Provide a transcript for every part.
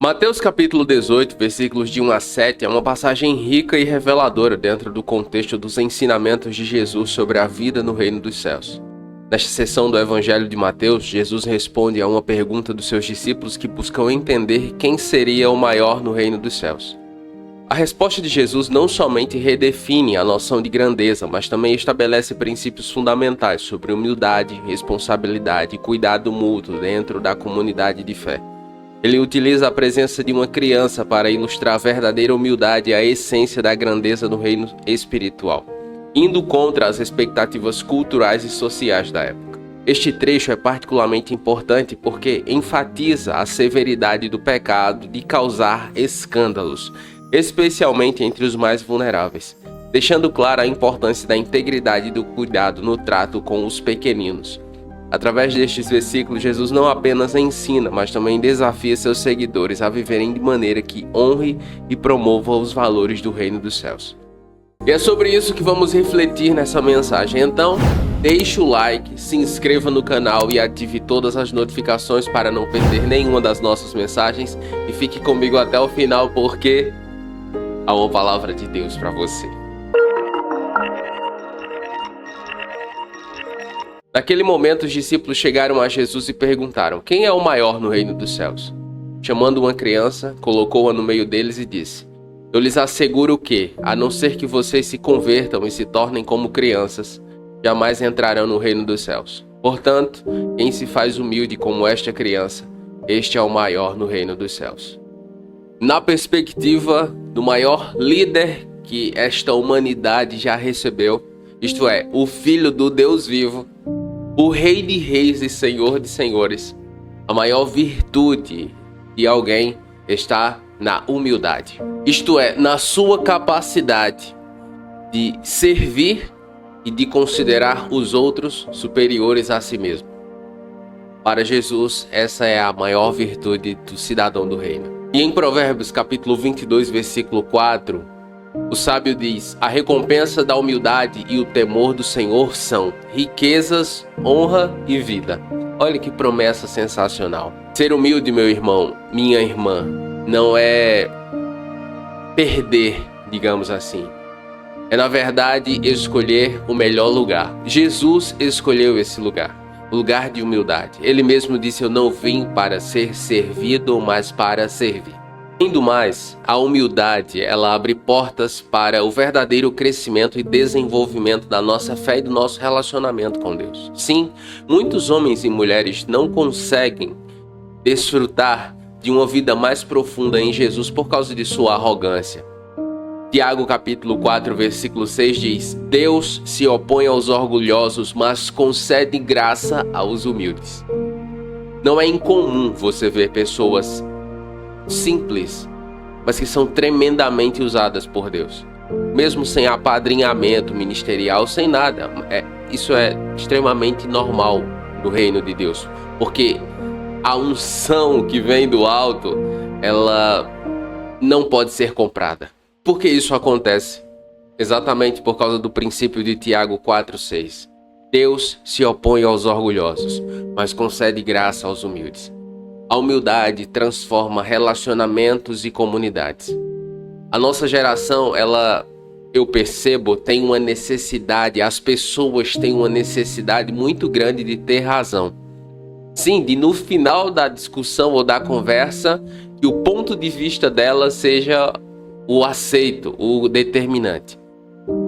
Mateus capítulo 18, versículos de 1 a 7 é uma passagem rica e reveladora dentro do contexto dos ensinamentos de Jesus sobre a vida no reino dos céus. Nesta seção do Evangelho de Mateus, Jesus responde a uma pergunta dos seus discípulos que buscam entender quem seria o maior no reino dos céus. A resposta de Jesus não somente redefine a noção de grandeza, mas também estabelece princípios fundamentais sobre humildade, responsabilidade e cuidado mútuo dentro da comunidade de fé. Ele utiliza a presença de uma criança para ilustrar a verdadeira humildade e a essência da grandeza no reino espiritual, indo contra as expectativas culturais e sociais da época. Este trecho é particularmente importante porque enfatiza a severidade do pecado de causar escândalos, especialmente entre os mais vulneráveis, deixando clara a importância da integridade e do cuidado no trato com os pequeninos. Através destes versículos, Jesus não apenas ensina, mas também desafia seus seguidores a viverem de maneira que honre e promova os valores do reino dos céus. E é sobre isso que vamos refletir nessa mensagem. Então, deixe o like, se inscreva no canal e ative todas as notificações para não perder nenhuma das nossas mensagens. E fique comigo até o final, porque há uma palavra de Deus para você. Naquele momento, os discípulos chegaram a Jesus e perguntaram: quem é o maior no reino dos céus? Chamando uma criança, colocou-a no meio deles e disse: eu lhes asseguro que, a não ser que vocês se convertam e se tornem como crianças, jamais entrarão no reino dos céus. Portanto, quem se faz humilde como esta criança, este é o maior no reino dos céus. Na perspectiva do maior líder que esta humanidade já recebeu, isto é, o Filho do Deus vivo, o Rei de Reis e Senhor de Senhores, a maior virtude de alguém está na humildade. Isto é, na sua capacidade de servir e de considerar os outros superiores a si mesmo. Para Jesus, essa é a maior virtude do cidadão do reino. E em Provérbios capítulo 22, versículo 4, o sábio diz: a recompensa da humildade e o temor do Senhor são riquezas, honra e vida. Olha que promessa sensacional. Ser humilde, meu irmão, minha irmã, não é perder, digamos assim. É, na verdade, escolher o melhor lugar. Jesus escolheu esse lugar, o lugar de humildade. Ele mesmo disse: eu não vim para ser servido, mas para servir. Além do mais, a humildade, ela abre portas para o verdadeiro crescimento e desenvolvimento da nossa fé e do nosso relacionamento com Deus. Sim, muitos homens e mulheres não conseguem desfrutar de uma vida mais profunda em Jesus por causa de sua arrogância. Tiago capítulo 4, versículo 6 diz: Deus se opõe aos orgulhosos, mas concede graça aos humildes. Não é incomum você ver pessoas simples, mas que são tremendamente usadas por Deus, mesmo sem apadrinhamento ministerial, sem nada. Isso é extremamente normal no reino de Deus, porque a unção que vem do alto, ela não pode ser comprada. Por que isso acontece? Exatamente por causa do princípio de Tiago 4,6. Deus se opõe aos orgulhosos, mas concede graça aos humildes. A humildade transforma relacionamentos e comunidades. A nossa geração, eu percebo, tem uma necessidade, as pessoas têm uma necessidade muito grande de ter razão. Sim, de no final da discussão ou da conversa, que o ponto de vista dela seja o aceito, o determinante.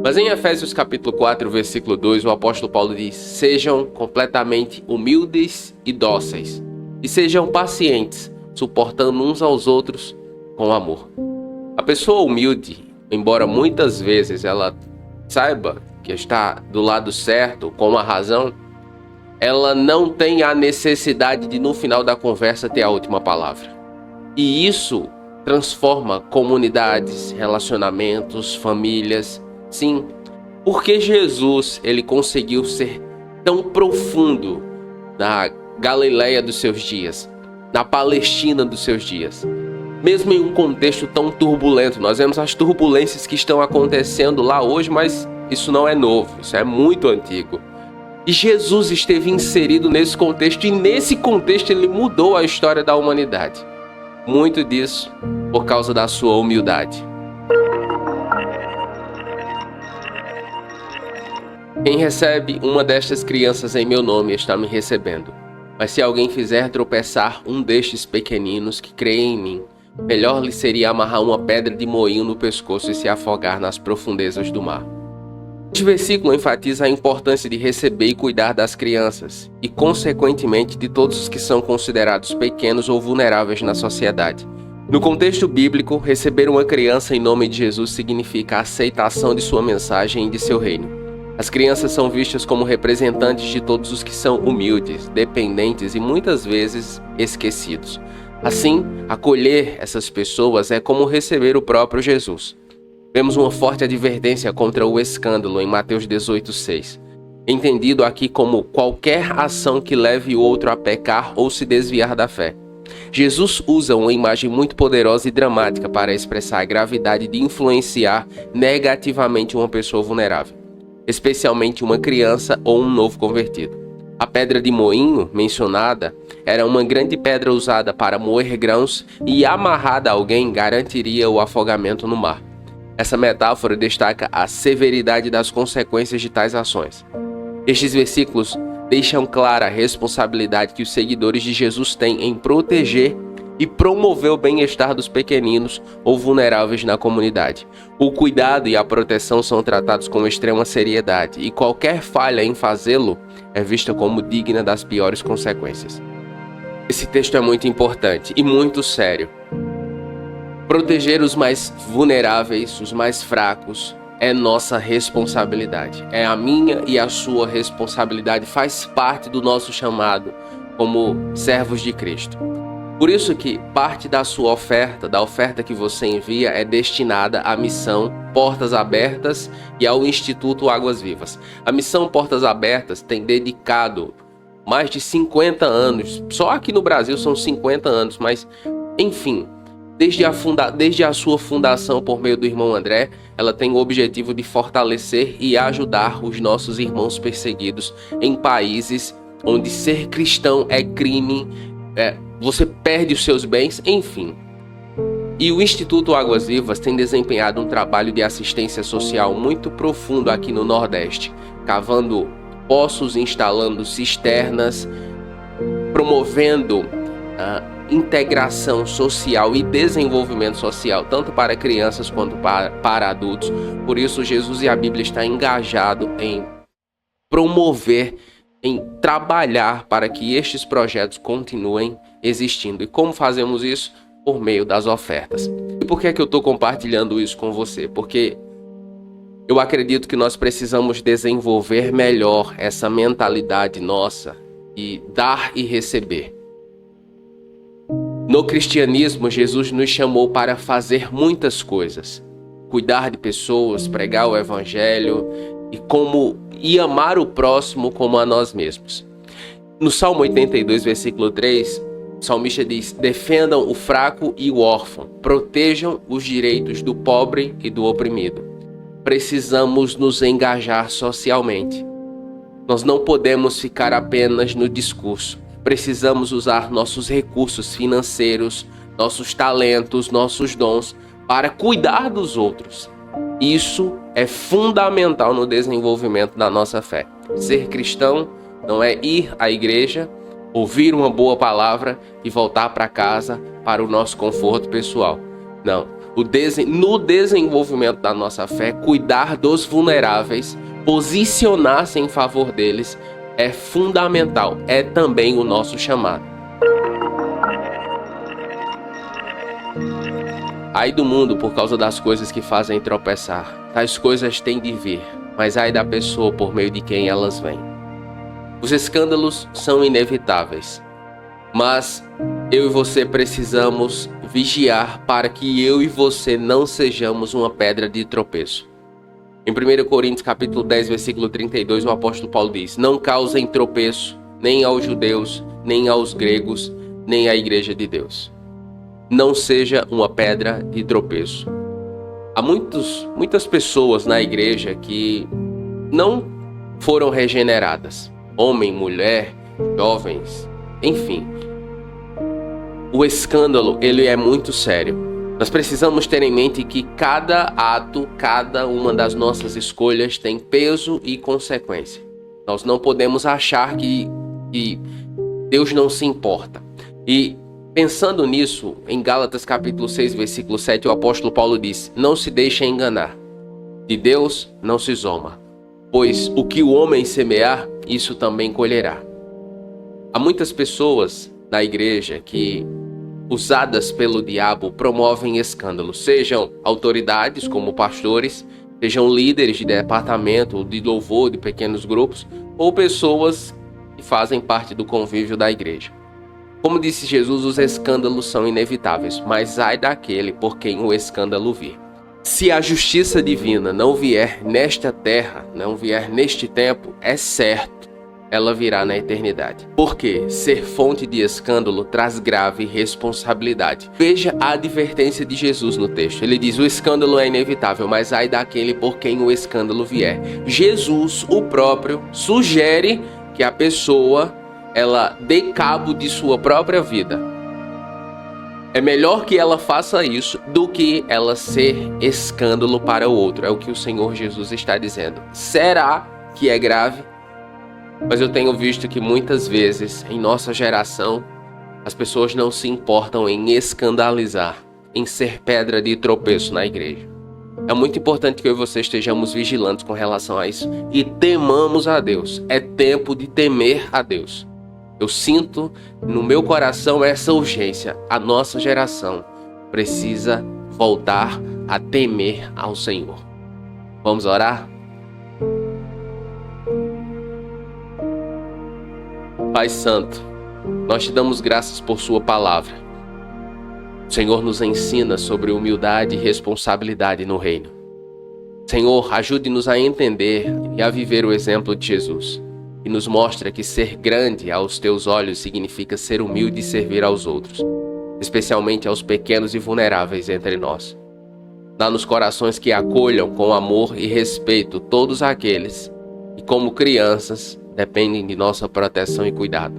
Mas em Efésios capítulo 4, versículo 2, o apóstolo Paulo diz: sejam completamente humildes e dóceis. E sejam pacientes, suportando uns aos outros com amor. A pessoa humilde, embora muitas vezes ela saiba que está do lado certo, com a razão, ela não tem a necessidade de no final da conversa ter a última palavra. E isso transforma comunidades, relacionamentos, famílias. Sim, porque Jesus, ele conseguiu ser tão profundo na Galileia dos seus dias, na Palestina dos seus dias. Mesmo em um contexto tão turbulento, nós vemos as turbulências que estão acontecendo lá hoje, mas isso não é novo, isso é muito antigo. E Jesus esteve inserido nesse contexto, e nesse contexto ele mudou a história da humanidade. muito disso por causa da sua humildade. Quem recebe uma destas crianças em meu nome está me recebendo. Mas se alguém fizer tropeçar um destes pequeninos que creem em mim, melhor lhe seria amarrar uma pedra de moinho no pescoço e se afogar nas profundezas do mar. Este versículo enfatiza a importância de receber e cuidar das crianças, e consequentemente de todos os que são considerados pequenos ou vulneráveis na sociedade. No contexto bíblico, receber uma criança em nome de Jesus significa a aceitação de sua mensagem e de seu reino. As crianças são vistas como representantes de todos os que são humildes, dependentes e muitas vezes esquecidos. Assim, acolher essas pessoas é como receber o próprio Jesus. Vemos uma forte advertência contra o escândalo em Mateus 18:6, entendido aqui como qualquer ação que leve o outro a pecar ou se desviar da fé. Jesus usa uma imagem muito poderosa e dramática para expressar a gravidade de influenciar negativamente uma pessoa vulnerável, especialmente uma criança ou um novo convertido. A pedra de moinho mencionada era uma grande pedra usada para moer grãos e amarrada a alguém garantiria o afogamento no mar. Essa metáfora destaca a severidade das consequências de tais ações. Estes versículos deixam clara a responsabilidade que os seguidores de Jesus têm em proteger e promover o bem-estar dos pequeninos ou vulneráveis na comunidade. O cuidado e a proteção são tratados com extrema seriedade e qualquer falha em fazê-lo é vista como digna das piores consequências. Esse texto é muito importante e muito sério. Proteger os mais vulneráveis, os mais fracos, é nossa responsabilidade. É a minha e a sua responsabilidade, faz parte do nosso chamado como servos de Cristo. Por isso que parte da sua oferta, da oferta que você envia, é destinada à missão Portas Abertas e ao Instituto Águas Vivas. A missão Portas Abertas tem dedicado mais de 50 anos, só aqui no Brasil são 50 anos, mas enfim, desde a sua fundação por meio do irmão André, ela tem o objetivo de fortalecer e ajudar os nossos irmãos perseguidos em países onde ser cristão é crime, você perde os seus bens, enfim. E o Instituto Águas Vivas tem desempenhado um trabalho de assistência social muito profundo aqui no Nordeste, cavando poços, instalando cisternas, promovendo integração social e desenvolvimento social, tanto para crianças quanto para adultos. Por isso, Jesus e a Bíblia estão engajados em promover, em trabalhar para que estes projetos continuem existindo. E como fazemos isso? Por meio das ofertas. E por que é que eu estou compartilhando isso com você? Porque eu acredito que nós precisamos desenvolver melhor essa mentalidade nossa de dar e receber. No cristianismo, Jesus nos chamou para fazer muitas coisas. Cuidar de pessoas, pregar o evangelho e amar o próximo como a nós mesmos. No Salmo 82, versículo 3, o salmista diz: defendam o fraco e o órfão, protejam os direitos do pobre e do oprimido. Precisamos nos engajar socialmente. Nós não podemos ficar apenas no discurso. Precisamos usar nossos recursos financeiros, nossos talentos, nossos dons para cuidar dos outros. Isso é fundamental no desenvolvimento da nossa fé. Ser cristão não é ir à igreja, ouvir uma boa palavra e voltar para casa para o nosso conforto pessoal. Não. No desenvolvimento da nossa fé, cuidar dos vulneráveis, posicionar-se em favor deles, é fundamental, é também o nosso chamado. Ai do mundo por causa das coisas que fazem tropeçar. Tais coisas têm de vir, mas ai da pessoa por meio de quem elas vêm. Os escândalos são inevitáveis, mas eu e você precisamos vigiar para que eu e você não sejamos uma pedra de tropeço. Em 1 Coríntios capítulo 10, versículo 32, o apóstolo Paulo diz: não causem tropeço, nem aos judeus, nem aos gregos, nem à igreja de Deus. Não seja uma pedra de tropeço. Há muitas pessoas na igreja que não foram regeneradas. Homem, mulher, jovens, enfim. o escândalo, ele é muito sério. Nós precisamos ter em mente que cada ato, cada uma das nossas escolhas tem peso e consequência. Nós não podemos achar que Deus não se importa. E pensando nisso, em Gálatas capítulo 6, versículo 7, o apóstolo Paulo diz: não se deixe enganar, de Deus não se zomba, pois o que o homem semear, isso também colherá. Há muitas pessoas na igreja que, usadas pelo diabo, promovem escândalos, sejam autoridades como pastores, sejam líderes de departamento, de louvor, de pequenos grupos, ou pessoas que fazem parte do convívio da igreja. Como disse Jesus, os escândalos são inevitáveis, mas ai daquele por quem o escândalo vir. Se a justiça divina não vier nesta terra, não vier neste tempo, é certo, ela virá na eternidade. Porque ser fonte de escândalo traz grave responsabilidade. Veja a advertência de Jesus no texto. Ele diz: o escândalo é inevitável, mas ai daquele por quem o escândalo vier. Jesus, o próprio, sugere que a pessoa, ela dê cabo de sua própria vida. É melhor que ela faça isso do que ela ser escândalo para o outro. É o que o Senhor Jesus está dizendo. Será que é grave? Mas eu tenho visto que muitas vezes, em nossa geração, as pessoas não se importam em escandalizar, em ser pedra de tropeço na igreja. É muito importante que eu e você estejamos vigilantes com relação a isso e temamos a Deus. É tempo de temer a Deus. Eu sinto no meu coração essa urgência. A nossa geração precisa voltar a temer ao Senhor. Vamos orar? Pai Santo, nós te damos graças por sua palavra. O Senhor nos ensina sobre humildade e responsabilidade no reino. Senhor, ajude-nos a entender e a viver o exemplo de Jesus, e nos mostra que ser grande aos teus olhos significa ser humilde e servir aos outros, especialmente aos pequenos e vulneráveis entre nós. Dá-nos corações que acolham com amor e respeito todos aqueles que, como crianças, dependem de nossa proteção e cuidado.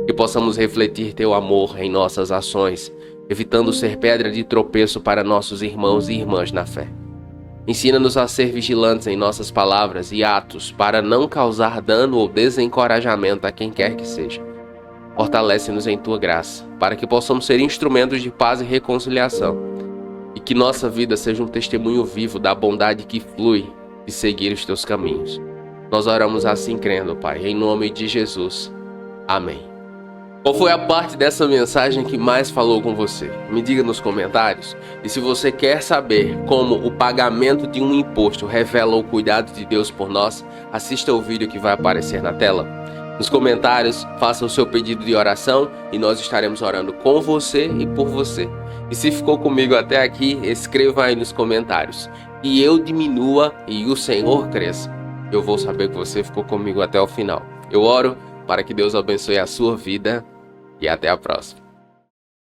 Que possamos refletir teu amor em nossas ações, evitando ser pedra de tropeço para nossos irmãos e irmãs na fé. Ensina-nos a ser vigilantes em nossas palavras e atos para não causar dano ou desencorajamento a quem quer que seja. Fortalece-nos em tua graça, para que possamos ser instrumentos de paz e reconciliação, e que nossa vida seja um testemunho vivo da bondade que flui de seguir os teus caminhos. Nós oramos assim crendo, Pai, em nome de Jesus. Amém. Qual foi a parte dessa mensagem que mais falou com você? Me diga nos comentários. E se você quer saber como o pagamento de um imposto revela o cuidado de Deus por nós, assista o vídeo que vai aparecer na tela. Nos comentários, faça o seu pedido de oração e nós estaremos orando com você e por você. E se ficou comigo até aqui, escreva aí nos comentários. E eu diminua e o Senhor cresça. Eu vou saber que você ficou comigo até o final. Eu oro para que Deus abençoe a sua vida e até a próxima.